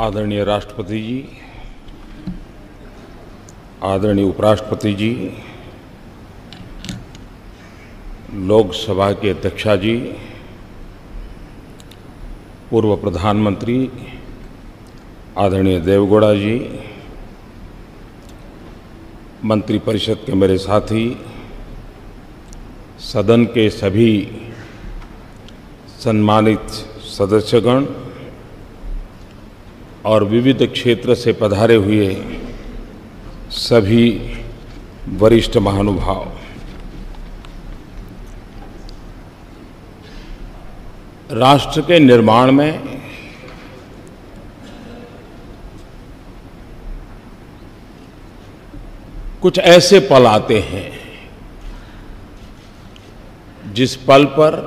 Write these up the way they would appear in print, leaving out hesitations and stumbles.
आदरणीय राष्ट्रपति जी, आदरणीय उपराष्ट्रपति जी, लोकसभा के अध्यक्षा जी, पूर्व प्रधानमंत्री आदरणीय देवेगौड़ा जी, मंत्रिपरिषद के मेरे साथी, सदन के सभी सम्मानित सदस्यगण और विविध क्षेत्र से पधारे हुए सभी वरिष्ठ महानुभाव, राष्ट्र के निर्माण में कुछ ऐसे पल आते हैं जिस पल पर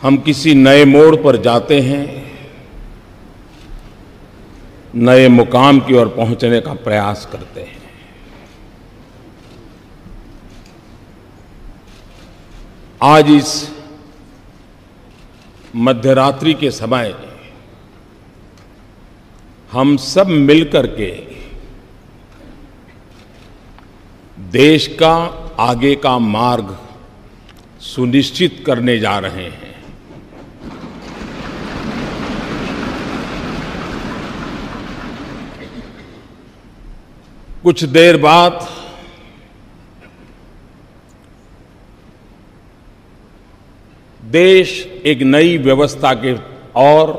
हम किसी नए मोड़ पर जाते हैं, नए मुकाम की ओर पहुंचने का प्रयास करते हैं। आज इस मध्यरात्रि के समय हम सब मिलकर के देश का आगे का मार्ग सुनिश्चित करने जा रहे हैं। कुछ देर बाद देश एक नई व्यवस्था के ओर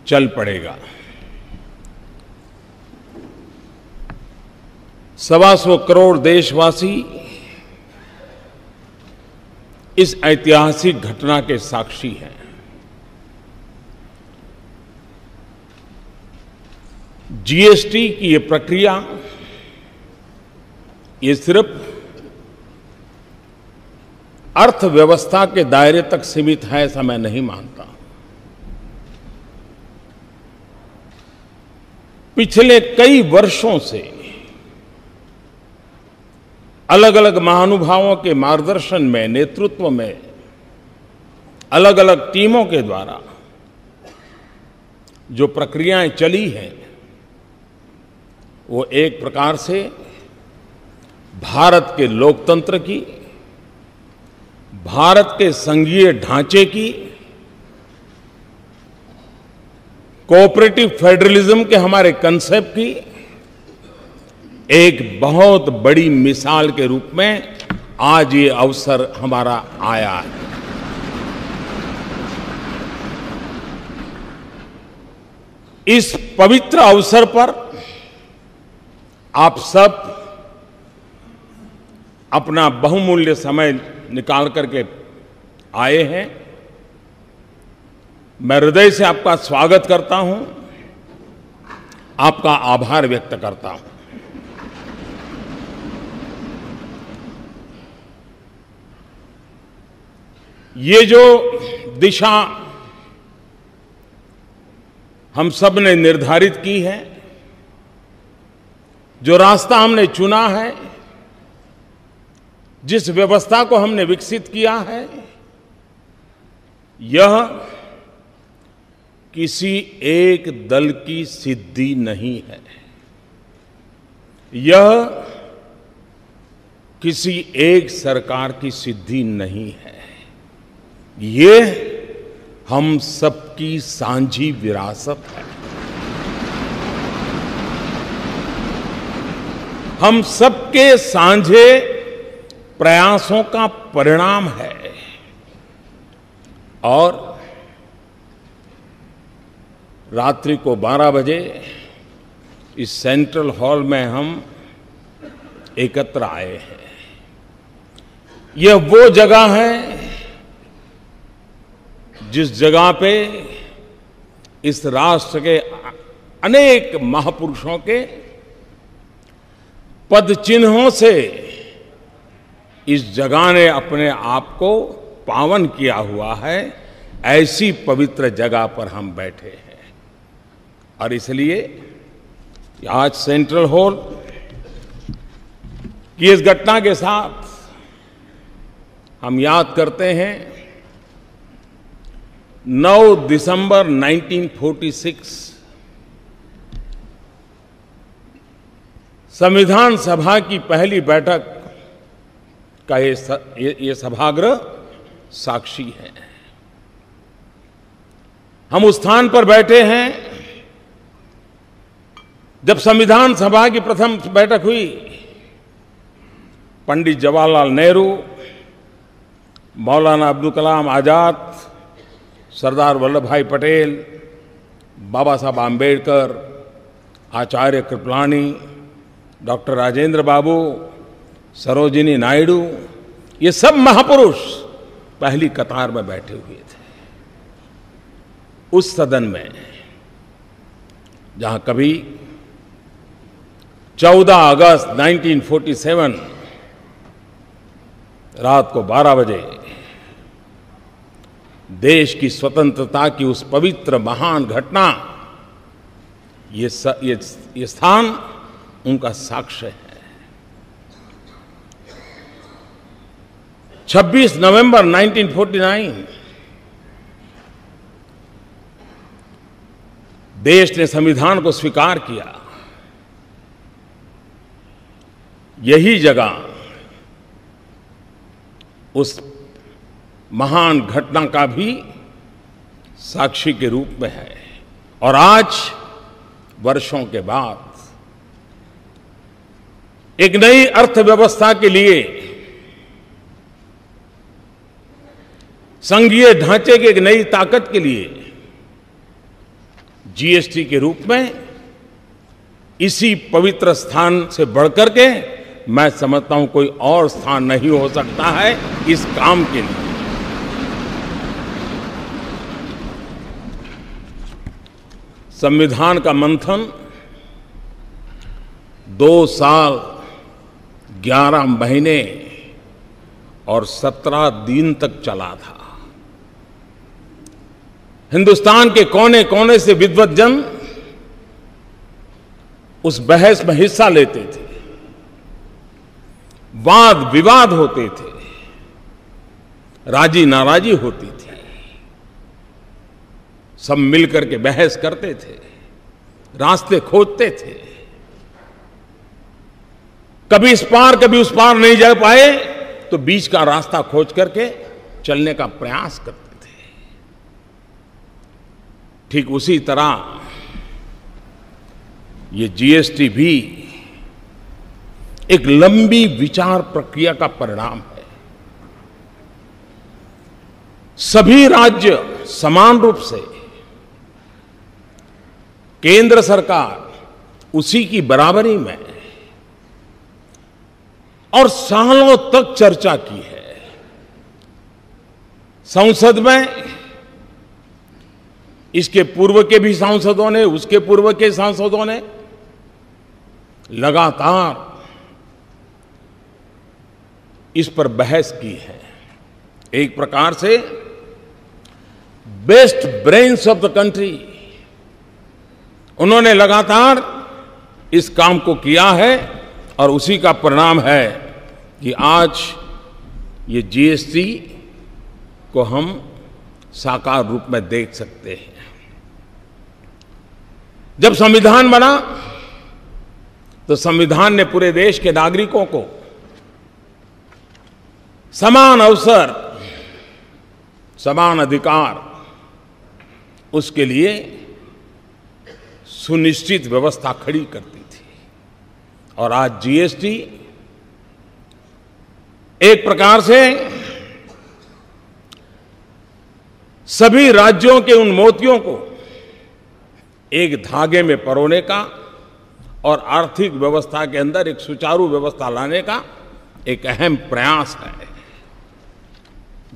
चल पड़ेगा। 125 करोड़ देशवासी इस ऐतिहासिक घटना के साक्षी हैं। जीएसटी की ये प्रक्रिया ये सिर्फ अर्थव्यवस्था के दायरे तक सीमित है, ऐसा मैं नहीं मानता। पिछले कई वर्षों से अलग अलग महानुभावों के मार्गदर्शन में, नेतृत्व में, अलग अलग टीमों के द्वारा जो प्रक्रियाएं चली हैं, वो एक प्रकार से भारत के लोकतंत्र की, भारत के संघीय ढांचे की, कोऑपरेटिव फेडरलिज्म के हमारे कंसेप्ट की एक बहुत बड़ी मिसाल के रूप में आज ये अवसर हमारा आया है। इस पवित्र अवसर पर आप सब अपना बहुमूल्य समय निकाल करके आए हैं। मैं हृदय से आपका स्वागत करता हूं, आपका आभार व्यक्त करता हूं। ये जो दिशा हम सब ने निर्धारित की है, जो रास्ता हमने चुना है, जिस व्यवस्था को हमने विकसित किया है, यह किसी एक दल की सिद्धि नहीं है। यह किसी एक सरकार की सिद्धि नहीं है। ये हम सबकी साझी विरासत है। हम सबके साझे प्रयासों का परिणाम है। और रात्रि को 12 बजे इस सेंट्रल हॉल में हम एकत्र आए हैं। यह वो जगह है जिस जगह पे इस राष्ट्र के अनेक महापुरुषों के पद चिन्हों से इस जगह ने अपने आप को पावन किया हुआ है। ऐसी पवित्र जगह पर हम बैठे हैं और इसलिए आज सेंट्रल हॉल की इस घटना के साथ हम याद करते हैं 9 दिसंबर 1946 संविधान सभा की पहली बैठक का ये सभागृह साक्षी है। हम उस स्थान पर बैठे हैं जब संविधान सभा की प्रथम बैठक हुई। पंडित जवाहरलाल नेहरू, मौलाना अब्दुल कलाम आजाद, सरदार वल्लभ भाई पटेल, बाबा साहब आम्बेडकर, आचार्य कृपलानी, डॉक्टर राजेंद्र बाबू, सरोजिनी नायडू, ये सब महापुरुष पहली कतार में बैठे हुए थे। उस सदन में जहां कभी 14 अगस्त 1947 रात को 12 बजे देश की स्वतंत्रता की उस पवित्र महान घटना, ये स्थान उनका साक्ष्य है। 26 नवंबर 1949 देश ने संविधान को स्वीकार किया। यही जगह उस महान घटना का भी साक्षी के रूप में है। और आज वर्षों के बाद एक नई अर्थव्यवस्था के लिए, संघीय ढांचे की एक नई ताकत के लिए जीएसटी के रूप में इसी पवित्र स्थान से बढ़कर के मैं समझता हूं कोई और स्थान नहीं हो सकता है इस काम के लिए। संविधान का मंथन 2 साल 11 महीने और 17 दिन तक चला था। हिंदुस्तान के कोने कोने से विद्वत जन उस बहस में हिस्सा लेते थे, वाद विवाद होते थे, राजी नाराजी होती थी, सब मिलकर के बहस करते थे, रास्ते खोजते थे। कभी इस पार कभी उस पार नहीं जा पाए तो बीच का रास्ता खोज करके चलने का प्रयास करते थे। ठीक उसी तरह ये जीएसटी भी एक लंबी विचार प्रक्रिया का परिणाम है। सभी राज्य समान रूप से, केंद्र सरकार उसी की बराबरी में और सालों तक चर्चा की है। संसद में इसके पूर्व के भी सांसदों ने, उसके पूर्व के सांसदों ने लगातार इस पर बहस की है। एक प्रकार से best brains of the country, उन्होंने लगातार इस काम को किया है और उसी का परिणाम है कि आज ये जीएसटी को हम साकार रूप में देख सकते हैं। जब संविधान बना तो संविधान ने पूरे देश के नागरिकों को समान अवसर, समान अधिकार, उसके लिए सुनिश्चित व्यवस्था खड़ी करती थी। और आज जीएसटी एक प्रकार से सभी राज्यों के उन मोतियों को एक धागे में परोने का और आर्थिक व्यवस्था के अंदर एक सुचारू व्यवस्था लाने का एक अहम प्रयास है।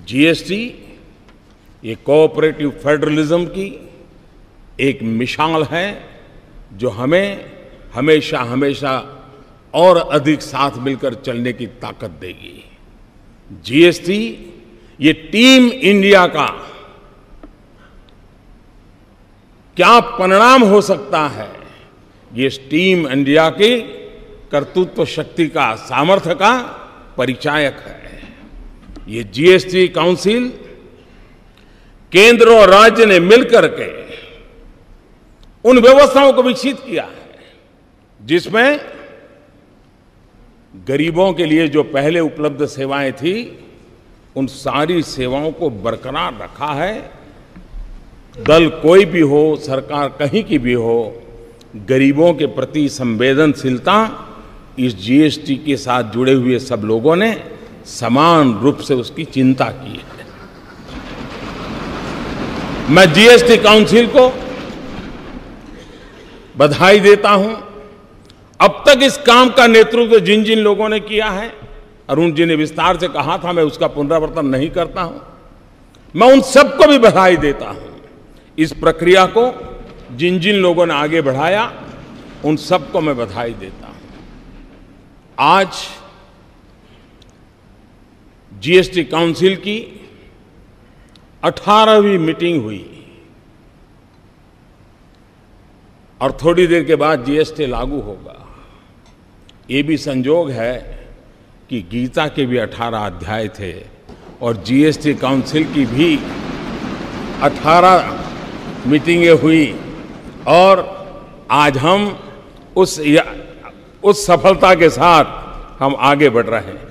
जीएसटी ये कोऑपरेटिव फेडरलिज्म की एक मिसाल है जो हमें हमेशा हमेशा और अधिक साथ मिलकर चलने की ताकत देगी। जीएसटी ये टीम इंडिया का क्या परिणाम हो सकता है, ये टीम इंडिया की कर्तृत्व शक्ति का, सामर्थ्य का परिचायक है। ये जीएसटी काउंसिल केंद्र और राज्य ने मिलकर के उन व्यवस्थाओं को विकसित किया है जिसमें गरीबों के लिए जो पहले उपलब्ध सेवाएं थी उन सारी सेवाओं को बरकरार रखा है। दल कोई भी हो, सरकार कहीं की भी हो, गरीबों के प्रति संवेदनशीलता इस जीएसटी के साथ जुड़े हुए सब लोगों ने समान रूप से उसकी चिंता की है। मैं जीएसटी काउंसिल को बधाई देता हूं। अब तक इस काम का नेतृत्व जिन जिन लोगों ने किया है, अरुण जी ने विस्तार से कहा था, मैं उसका पुनरावर्तन नहीं करता हूं। मैं उन सबको भी बधाई देता हूं। इस प्रक्रिया को जिन जिन लोगों ने आगे बढ़ाया, उन सबको मैं बधाई देता हूं। आज जीएसटी काउंसिल की 18वीं मीटिंग हुई और थोड़ी देर के बाद जीएसटी लागू होगा। ये भी संयोग है कि गीता के भी 18 अध्याय थे और जीएसटी काउंसिल की भी 18 मीटिंगें हुई और आज हम उस सफलता के साथ हम आगे बढ़ रहे हैं।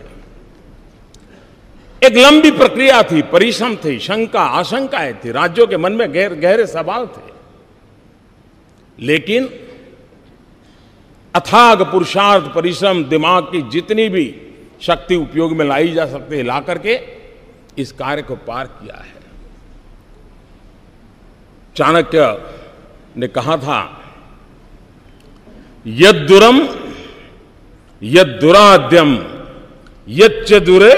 एक लंबी प्रक्रिया थी, परिश्रम थी, शंका आशंकाएं थी, राज्यों के मन में गहरे सवाल थे, लेकिन अथाग पुरुषार्थ, परिश्रम, दिमाग की जितनी भी शक्ति उपयोग में लाई जा सकती है, ला करके इस कार्य को पार किया है। चाणक्य ने कहा था, यद्दुरम यद्दुराद्यम यच्च दुरे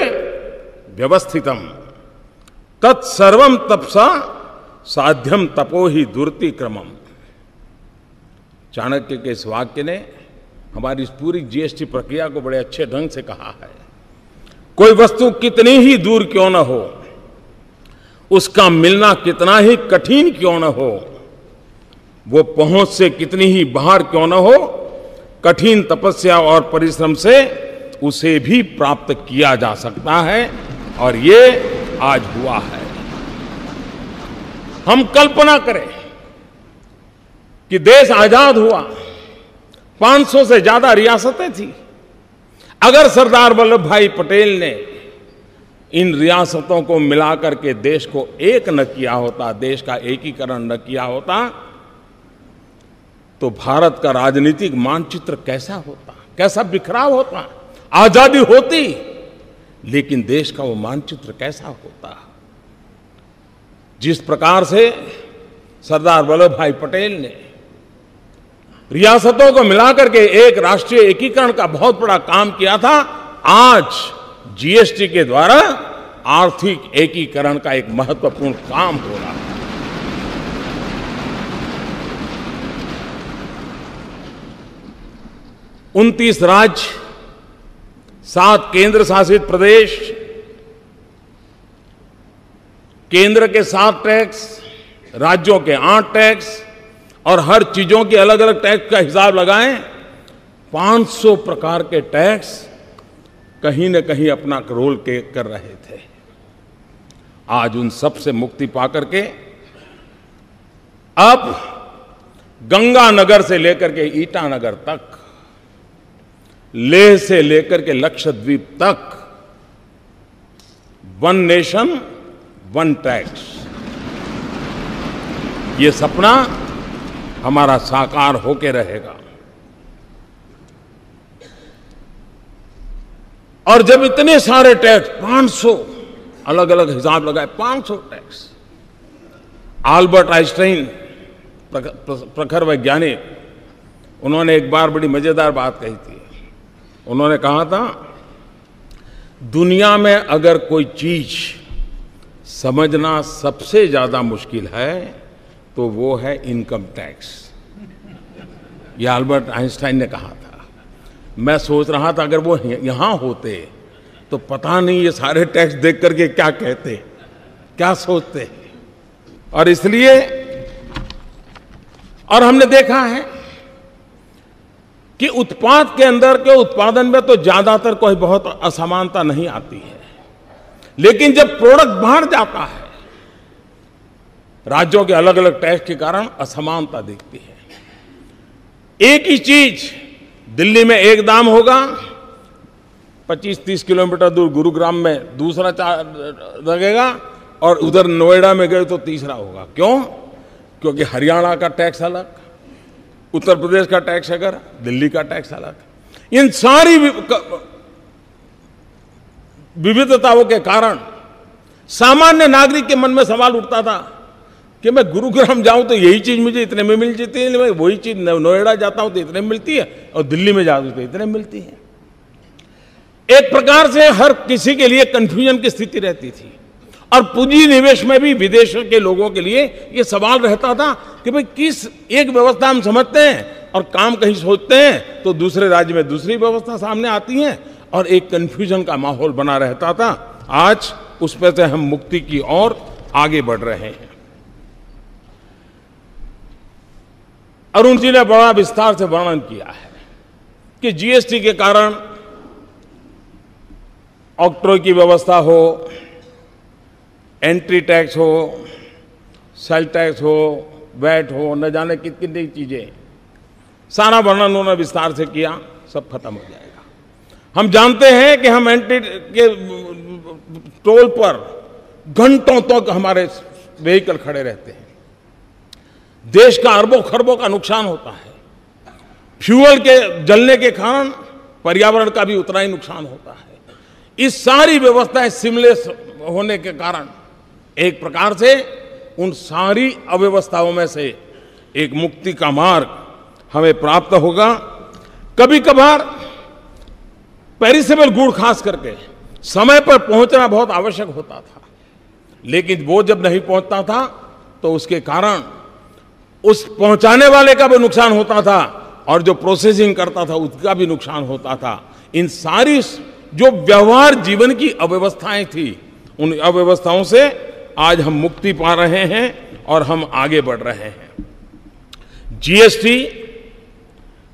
व्यवस्थितम तत्सर्वम तपसा साध्यम तपो ही दुर्ति क्रमम। चाणक्य के इस वाक्य ने हमारी इस पूरी जीएसटी प्रक्रिया को बड़े अच्छे ढंग से कहा है। कोई वस्तु कितनी ही दूर क्यों न हो, उसका मिलना कितना ही कठिन क्यों न हो, वो पहुंच से कितनी ही बाहर क्यों न हो, कठिन तपस्या और परिश्रम से उसे भी प्राप्त किया जा सकता है और ये आज हुआ है। हम कल्पना करें कि देश आजाद हुआ, 500 से ज्यादा रियासतें थी। अगर सरदार वल्लभ भाई पटेल ने इन रियासतों को मिलाकर के देश को एक न किया होता, देश का एकीकरण न किया होता, तो भारत का राजनीतिक मानचित्र कैसा होता, कैसा बिखराव होता। आजादी होती लेकिन देश का वो मानचित्र कैसा होता। जिस प्रकार से सरदार वल्लभ भाई पटेल ने रियासतों को मिलाकर के एक राष्ट्रीय एकीकरण का बहुत बड़ा काम किया था, आज जीएसटी के द्वारा आर्थिक एकीकरण का एक महत्वपूर्ण काम हो रहा है। 29 राज्य, 7 केंद्र शासित प्रदेश, केंद्र के 7 टैक्स, राज्यों के 8 टैक्स और हर चीजों के अलग अलग टैक्स का हिसाब लगाएं, 500 प्रकार के टैक्स कहीं न कहीं अपना रोल कर रहे थे। आज उन सब से मुक्ति पाकर के अब गंगानगर से लेकर के ईटानगर तक, लेह से लेकर के लक्षद्वीप तक, वन नेशन वन टैक्स, ये सपना हमारा साकार होके रहेगा। और जब इतने सारे टैक्स, 500 अलग अलग हिसाब लगाए, 500 टैक्स। आल्बर्ट आइंस्टाइन प्रखर वैज्ञानिक, उन्होंने एक बार बड़ी मजेदार बात कही थी। उन्होंने कहा था, दुनिया में अगर कोई चीज समझना सबसे ज्यादा मुश्किल है तो वो है इनकम टैक्स। ये आल्बर्ट आइंस्टाइन ने कहा था। मैं सोच रहा था अगर वो यहां होते तो पता नहीं ये सारे टैक्स देख करके क्या कहते, क्या सोचते। और इसलिए, और हमने देखा है कि उत्पाद के अंदर के उत्पादन में तो ज्यादातर कोई बहुत असमानता नहीं आती है, लेकिन जब प्रोडक्ट बाहर जाता है राज्यों के अलग अलग टैक्स के कारण असमानता दिखती है। एक ही चीज दिल्ली में एक दाम होगा, 25-30 किलोमीटर दूर गुरुग्राम में दूसरा लगेगा, और उधर नोएडा में गए तो तीसरा होगा। क्यों? क्योंकि हरियाणा का टैक्स अलग, उत्तर प्रदेश का टैक्स अगर, दिल्ली का टैक्स अलग। इन सारी विविधताओं के कारण सामान्य नागरिक के मन में सवाल उठता था कि मैं गुरुग्राम जाऊं तो यही चीज मुझे इतने में मिल जाती है, मैं वही चीज नोएडा जाता हूं तो इतने में मिलती है, और दिल्ली में जाता हूं तो इतने में मिलती है। एक प्रकार से हर किसी के लिए कंफ्यूजन की स्थिति रहती थी, और पूंजी निवेश में भी विदेशों के लोगों के लिए ये सवाल रहता था कि भाई किस एक व्यवस्था हम समझते हैं और काम कहीं सोचते हैं तो दूसरे राज्य में दूसरी व्यवस्था सामने आती है, और एक कंफ्यूजन का माहौल बना रहता था। आज उस पर से हम मुक्ति की ओर आगे बढ़ रहे हैं। अरुण जी ने बड़ा विस्तार से वर्णन किया है कि जीएसटी के कारण ऑक्ट्रॉय की व्यवस्था हो, एंट्री टैक्स हो, सेल टैक्स हो, वैट हो, न जाने कितनी चीजें, सारा वर्णन उन्होंने विस्तार से किया, सब खत्म हो जाएगा। हम जानते हैं कि हम एंट्री के टोल पर घंटों तक हमारे व्हीकल खड़े रहते हैं, देश का अरबों खरबों का नुकसान होता है। फ्यूल के जलने के कारण पर्यावरण का भी उतना ही नुकसान होता है। इस सारी व्यवस्थाएं सिमलेस होने के कारण एक प्रकार से उन सारी अव्यवस्थाओं में से एक मुक्ति का मार्ग हमें प्राप्त होगा। कभी कभार पेरिसेबल गुड़ खास करके समय पर पहुंचना बहुत आवश्यक होता था, लेकिन वो जब नहीं पहुंचता था तो उसके कारण उस पहुंचाने वाले का भी नुकसान होता था, और जो प्रोसेसिंग करता था उसका भी नुकसान होता था। इन सारी जो व्यवहार जीवन की अव्यवस्थाएं थी, उन अव्यवस्थाओं से आज हम मुक्ति पा रहे हैं और हम आगे बढ़ रहे हैं। जीएसटी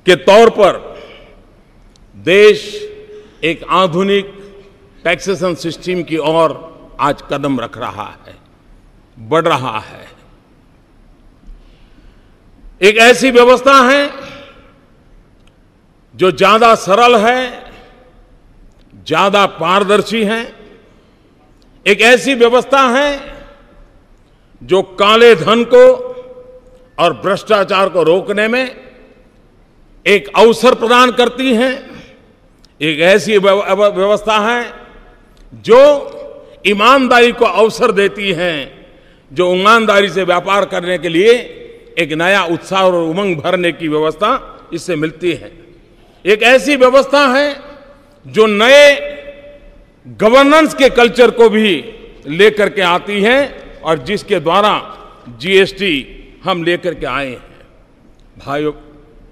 के तौर पर देश एक आधुनिक टैक्सेशन सिस्टम की ओर आज कदम रख रहा है, बढ़ रहा है। एक ऐसी व्यवस्था है जो ज्यादा सरल है, ज्यादा पारदर्शी है। एक ऐसी व्यवस्था है जो काले धन को और भ्रष्टाचार को रोकने में एक अवसर प्रदान करती है। एक ऐसी व्यवस्था है जो ईमानदारी को अवसर देती है, जो ईमानदारी से व्यापार करने के लिए एक नया उत्साह और उमंग भरने की व्यवस्था इससे मिलती है। एक ऐसी व्यवस्था है जो नए गवर्नेंस के कल्चर को भी लेकर के आती है, और जिसके द्वारा जीएसटी हम लेकर के आए हैं। भाइयों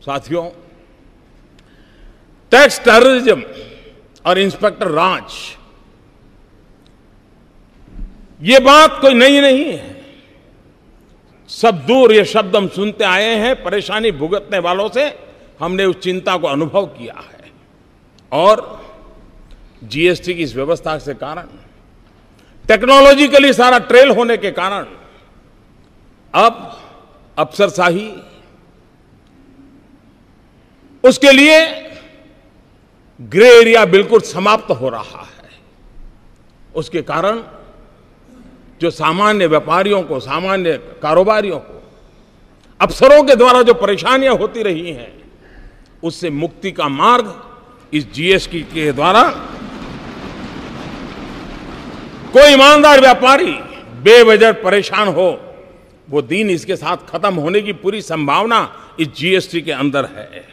साथियों, टैक्स टेररिज्म और इंस्पेक्टर राज, ये बात कोई नई नहीं है। सब दूर ये शब्द हम सुनते आए हैं। परेशानी भुगतने वालों से हमने उस चिंता को अनुभव किया है, और जीएसटी की इस व्यवस्था के कारण, टेक्नोलॉजिकली सारा ट्रेल होने के कारण अब अफसरशाही, उसके लिए ग्रे एरिया बिल्कुल समाप्त हो रहा है। उसके कारण जो सामान्य व्यापारियों को, सामान्य कारोबारियों को, अफसरों के द्वारा जो परेशानियां होती रही हैं, उससे मुक्ति का मार्ग इस जीएसटी के द्वारा कोई ईमानदार व्यापारी बेवजह परेशान हो, वो दिन इसके साथ खत्म होने की पूरी संभावना इस जीएसटी के अंदर है।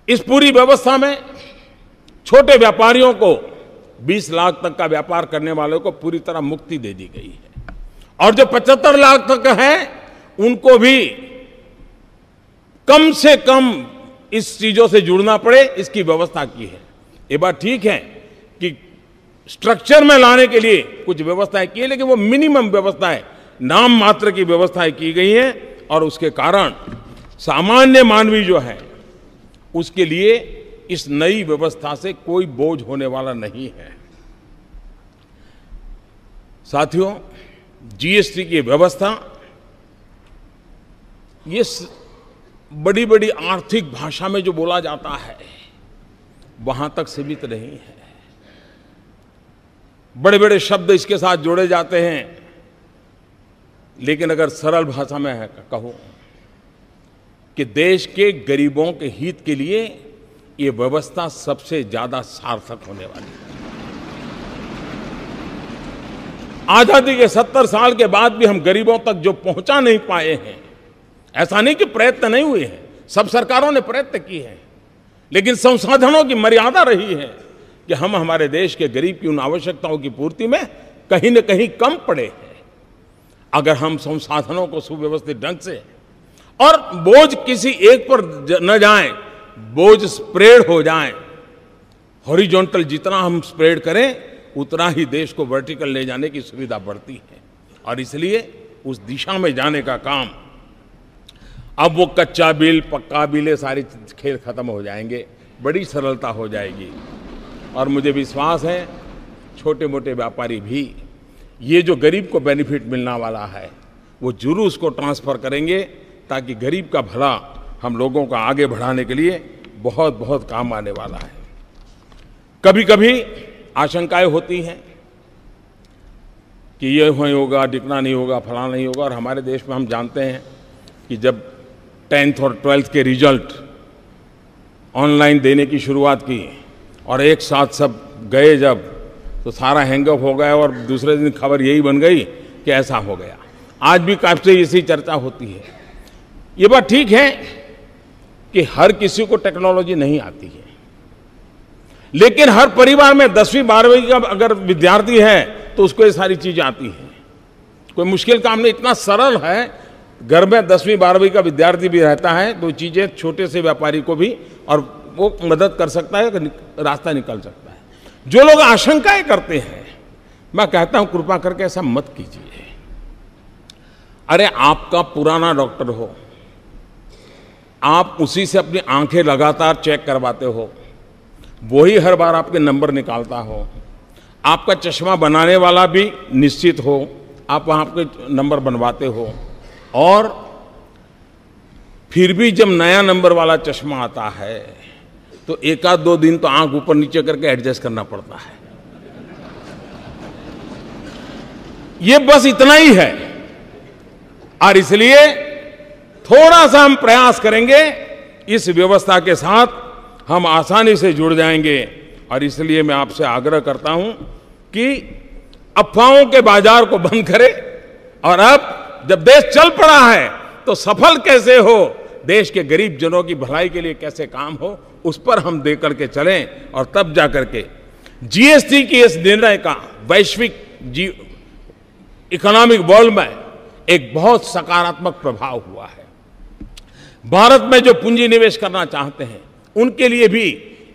इस पूरी व्यवस्था में छोटे व्यापारियों को 20 लाख तक का व्यापार करने वालों को पूरी तरह मुक्ति दे दी गई है, और जो 75 लाख तक है उनको भी कम से कम इस चीजों से जुड़ना पड़े, इसकी व्यवस्था की है। ये बात ठीक है कि स्ट्रक्चर में लाने के लिए कुछ व्यवस्थाएं की है, लेकिन वो मिनिमम व्यवस्थाएं, नाम मात्र की व्यवस्थाएं की गई हैं, और उसके कारण सामान्य मानवी जो है उसके लिए इस नई व्यवस्था से कोई बोझ होने वाला नहीं है। साथियों, जीएसटी की व्यवस्था ये बड़ी बड़ी आर्थिक भाषा में जो बोला जाता है वहां तक सीमित नहीं है। बड़े बड़े शब्द इसके साथ जोड़े जाते हैं, लेकिन अगर सरल भाषा में कहूं कि देश के गरीबों के हित के लिए ये व्यवस्था सबसे ज्यादा सार्थक होने वाली है। आजादी के 70 साल के बाद भी हम गरीबों तक जो पहुंचा नहीं पाए हैं, ऐसा नहीं कि प्रयत्न नहीं हुए हैं, सब सरकारों ने प्रयत्न किए हैं, लेकिन संसाधनों की मर्यादा रही है कि हम हमारे देश के गरीब की उन आवश्यकताओं की पूर्ति में कहीं न कहीं कम पड़े हैं। अगर हम संसाधनों को सुव्यवस्थित ढंग से, और बोझ किसी एक पर न जाए, बोझ स्प्रेड हो जाए, हॉरिजॉन्टल जितना हम स्प्रेड करें उतना ही देश को वर्टिकल ले जाने की सुविधा बढ़ती है। और इसलिए उस दिशा में जाने का काम, अब वो कच्चा बिल पक्का बिल ये सारी खेल खत्म हो जाएंगे, बड़ी सरलता हो जाएगी। और मुझे विश्वास है छोटे मोटे व्यापारी भी ये जो गरीब को बेनिफिट मिलने वाला है वो जरूर उसको ट्रांसफर करेंगे, ताकि गरीब का भला हम लोगों का आगे बढ़ाने के लिए बहुत बहुत काम आने वाला है। कभी कभी आशंकाएं होती हैं कि ये होगा, दिखना नहीं होगा, फलाना नहीं होगा। और हमारे देश में हम जानते हैं कि जब 10th और 12th के रिजल्ट ऑनलाइन देने की शुरुआत की और एक साथ सब गए जब, तो सारा हैंगअप हो गया और दूसरे दिन खबर यही बन गई कि ऐसा हो गया। आज भी काफी इसी चर्चा होती है। ये बात ठीक है कि हर किसी को टेक्नोलॉजी नहीं आती है, लेकिन हर परिवार में 10वीं 12वीं का अगर विद्यार्थी है तो उसको ये सारी चीजें आती हैं। कोई मुश्किल काम नहीं, इतना सरल है। घर में 10वीं 12वीं का विद्यार्थी भी रहता है तो चीजें छोटे से व्यापारी को भी, और वो मदद कर सकता है, रास्ता निकल सकता है। जो लोग आशंकाएं करते हैं, मैं कहता हूं कृपा करके ऐसा मत कीजिए। अरे आपका पुराना डॉक्टर हो, आप उसी से अपनी आंखें लगातार चेक करवाते हो, वही हर बार आपके नंबर निकालता हो, आपका चश्मा बनाने वाला भी निश्चित हो, आप वहां आपके नंबर बनवाते हो, और फिर भी जब नया नंबर वाला चश्मा आता है तो 1-2 दिन तो आंख ऊपर नीचे करके एडजस्ट करना पड़ता है। ये बस इतना ही है। और इसलिए थोड़ा सा हम प्रयास करेंगे, इस व्यवस्था के साथ हम आसानी से जुड़ जाएंगे। और इसलिए मैं आपसे आग्रह करता हूं कि अफवाहों के बाजार को बंद करें, और अब जब देश चल पड़ा है तो सफल कैसे हो, देश के गरीब जनों की भलाई के लिए कैसे काम हो, उस पर हम दे करके चलें। और तब जाकर के जीएसटी की इस निर्णय का वैश्विक इकोनॉमिक वर्ल्ड में एक बहुत सकारात्मक प्रभाव हुआ है। भारत में जो पूंजी निवेश करना चाहते हैं उनके लिए भी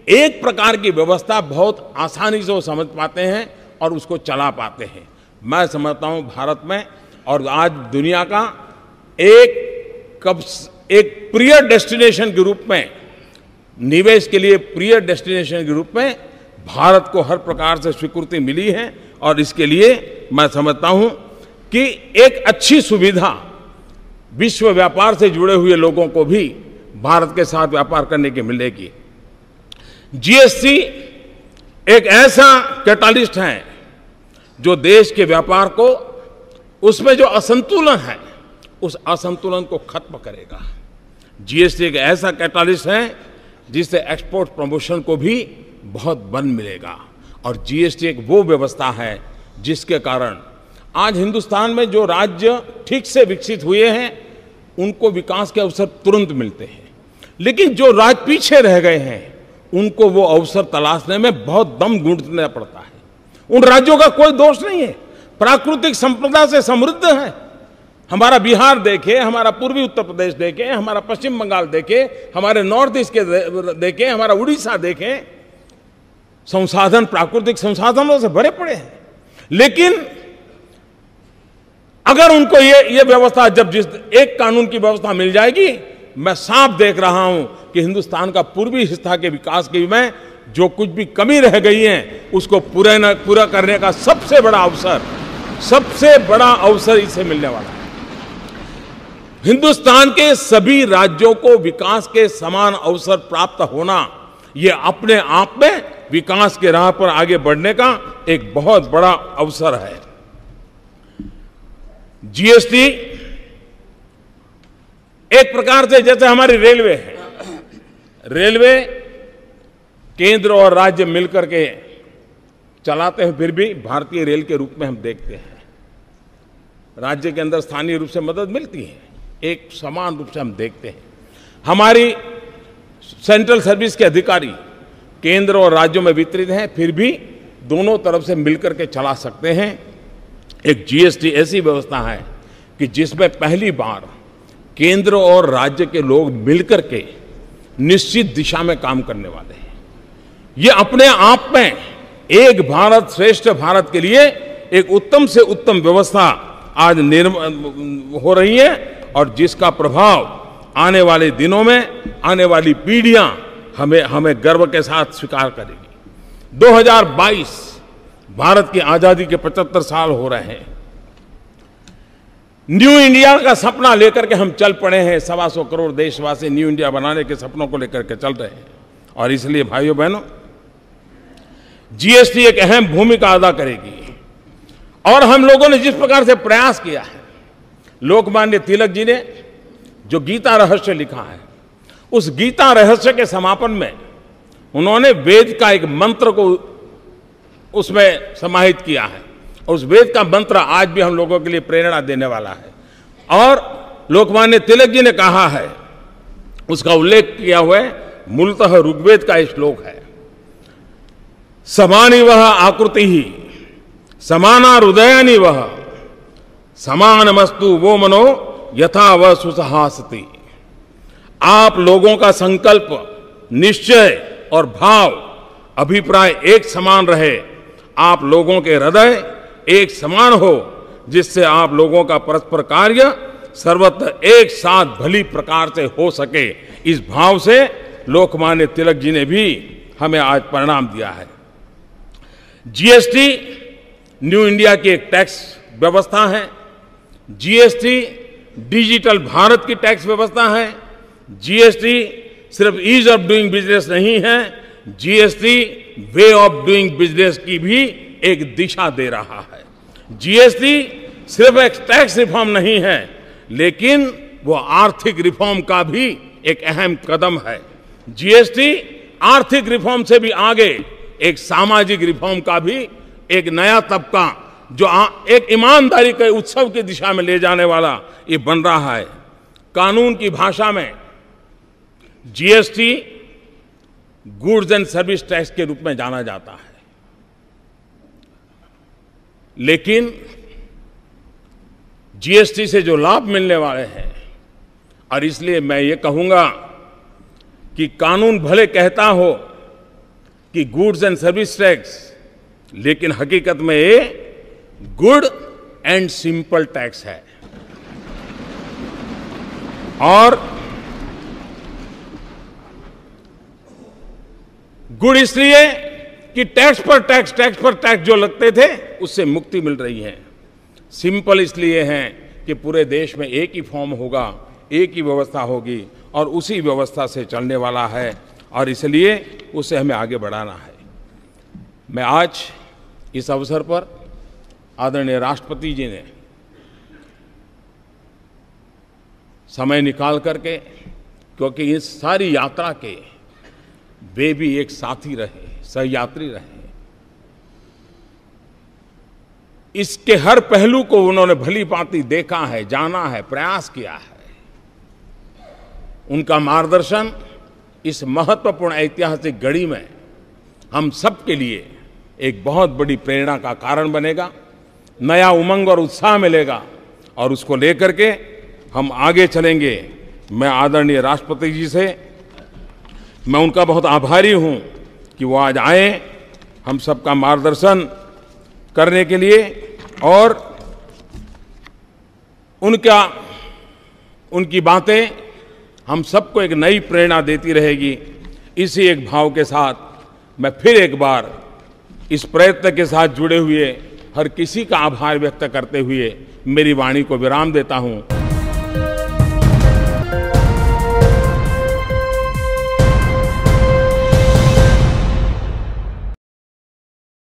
एक प्रकार की व्यवस्था बहुत आसानी से वो समझ पाते हैं और उसको चला पाते हैं। मैं समझता हूं भारत में और आज दुनिया का एक प्रिय डेस्टिनेशन के रूप में, निवेश के लिए प्रिय डेस्टिनेशन के रूप में भारत को हर प्रकार से स्वीकृति मिली है। और इसके लिए मैं समझता हूं कि एक अच्छी सुविधा विश्व व्यापार से जुड़े हुए लोगों को भी भारत के साथ व्यापार करने की मिलेगी। जीएसटी एक ऐसा कैटालिस्ट है जो देश के व्यापार को, उसमें जो असंतुलन है उस असंतुलन को खत्म करेगा। जीएसटी एक ऐसा कैटालिस्ट है जिससे एक्सपोर्ट प्रमोशन को भी बहुत बल मिलेगा। और जीएसटी एक वो व्यवस्था है जिसके कारण आज हिंदुस्तान में जो राज्य ठीक से विकसित हुए हैं उनको विकास के अवसर तुरंत मिलते हैं, लेकिन जो राज्य पीछे रह गए हैं उनको वो अवसर तलाशने में बहुत दम गूंथना पड़ता है। उन राज्यों का कोई दोष नहीं है, प्राकृतिक संपदा से समृद्ध है। हमारा बिहार देखें, हमारा पूर्वी उत्तर प्रदेश देखें, हमारा पश्चिम बंगाल देखें, हमारे नॉर्थ ईस्ट के देखें, हमारा उड़ीसा देखें, संसाधन प्राकृतिक संसाधनों से भरे पड़े हैं। लेकिन अगर उनको ये व्यवस्था, जब जिस एक कानून की व्यवस्था मिल जाएगी, मैं साफ देख रहा हूं कि हिंदुस्तान का पूर्वी हिस्सा के विकास के में जो कुछ भी कमी रह गई है उसको पूरा करने का सबसे बड़ा अवसर सबसे बड़ा अवसर इसे मिलने वाला है। हिंदुस्तान के सभी राज्यों को विकास के समान अवसर प्राप्त होना, यह अपने आप में विकास के राह पर आगे बढ़ने का एक बहुत बड़ा अवसर है। जीएसटी एक प्रकार से जैसे हमारी रेलवे है, रेलवे केंद्र और राज्य मिलकर के चलाते हैं, फिर भी भारतीय रेल के रूप में हम देखते हैं। राज्य के अंदर स्थानीय रूप से मदद मिलती है, एक समान रूप से हम देखते हैं। हमारी सेंट्रल सर्विस के अधिकारी केंद्र और राज्यों में वितरित हैं, फिर भी दोनों तरफ से मिलकर के चला सकते हैं। एक जीएसटी ऐसी व्यवस्था है कि जिसमें पहली बार केंद्र और राज्य के लोग मिलकर के निश्चित दिशा में काम करने वाले हैं। ये अपने आप में एक भारत श्रेष्ठ भारत के लिए एक उत्तम से उत्तम व्यवस्था आज हो रही है, और जिसका प्रभाव आने वाले दिनों में आने वाली पीढ़ियां हमें गर्व के साथ स्वीकार करेगी। 2022 भारत की आजादी के 75 साल हो रहे हैं। न्यू इंडिया का सपना लेकर के हम चल पड़े हैं। 125 करोड़ देशवासी न्यू इंडिया बनाने के सपनों को लेकर के चल रहे हैं, और इसलिए भाइयों बहनों, जीएसटी एक अहम भूमिका अदा करेगी। और हम लोगों ने जिस प्रकार से प्रयास किया है, लोकमान्य तिलक जी ने जो गीता रहस्य लिखा है, उस गीता रहस्य के समापन में उन्होंने वेद का एक मंत्र को उसमें समाहित किया है। उस वेद का मंत्र आज भी हम लोगों के लिए प्रेरणा देने वाला है। और लोकमान्य तिलक जी ने कहा है, उसका उल्लेख किया हुआ है, मूलतः ऋग्वेद का एक श्लोक है, समानी वह आकृति ही समाना हृदयानि वह समानमस्तु वो मनो यथा वह सुसहासति। आप लोगों का संकल्प, निश्चय और भाव, अभिप्राय एक समान रहे, आप लोगों के हृदय एक समान हो, जिससे आप लोगों का परस्पर कार्य सर्वत्र एक साथ भली प्रकार से हो सके। इस भाव से लोकमान्य तिलक जी ने भी हमें आज परिणाम दिया है। जीएसटी न्यू इंडिया की एक टैक्स व्यवस्था है। जीएसटी डिजिटल भारत की टैक्स व्यवस्था है। जीएसटी सिर्फ ईज ऑफ डूइंग बिजनेस नहीं है, GST way of doing business की भी एक दिशा दे रहा है। जीएसटी सिर्फ एक टैक्स रिफॉर्म नहीं है, लेकिन वो आर्थिक रिफॉर्म का भी एक अहम कदम है। जीएसटी आर्थिक रिफॉर्म से भी आगे एक सामाजिक रिफॉर्म का भी एक नया तबका, जो एक ईमानदारी के उत्सव की दिशा में ले जाने वाला ये बन रहा है। कानून की भाषा में GST goods and service tax के रूप में जाना जाता है, लेकिन जीएसटी से जो लाभ मिलने वाले हैं, और इसलिए मैं ये कहूंगा कि कानून भले कहता हो कि गुड्स एंड सर्विस टैक्स, लेकिन हकीकत में ये गुड एंड सिंपल टैक्स है। और गुड इसलिए कि टैक्स पर टैक्स जो लगते थे उससे मुक्ति मिल रही है। सिंपल इसलिए है कि पूरे देश में एक ही फॉर्म होगा, एक ही व्यवस्था होगी, और उसी व्यवस्था से चलने वाला है, और इसलिए उसे हमें आगे बढ़ाना है। मैं आज इस अवसर पर आदरणीय राष्ट्रपति जी ने समय निकाल करके, क्योंकि इस सारी यात्रा के वे भी एक साथी रहे, सहयात्री रहे, इसके हर पहलू को उन्होंने भली भांति देखा है, जाना है, प्रयास किया है। उनका मार्गदर्शन इस महत्वपूर्ण ऐतिहासिक घड़ी में हम सब के लिए एक बहुत बड़ी प्रेरणा का कारण बनेगा। नया उमंग और उत्साह मिलेगा, और उसको लेकर के हम आगे चलेंगे। मैं आदरणीय राष्ट्रपति जी से मैं उनका बहुत आभारी हूं कि वो आज आए हम सबका मार्गदर्शन करने के लिए, और उनकी बातें हम सबको एक नई प्रेरणा देती रहेगी। इसी एक भाव के साथ मैं फिर एक बार इस प्रयत्न के साथ जुड़े हुए हर किसी का आभार व्यक्त करते हुए मेरी वाणी को विराम देता हूं।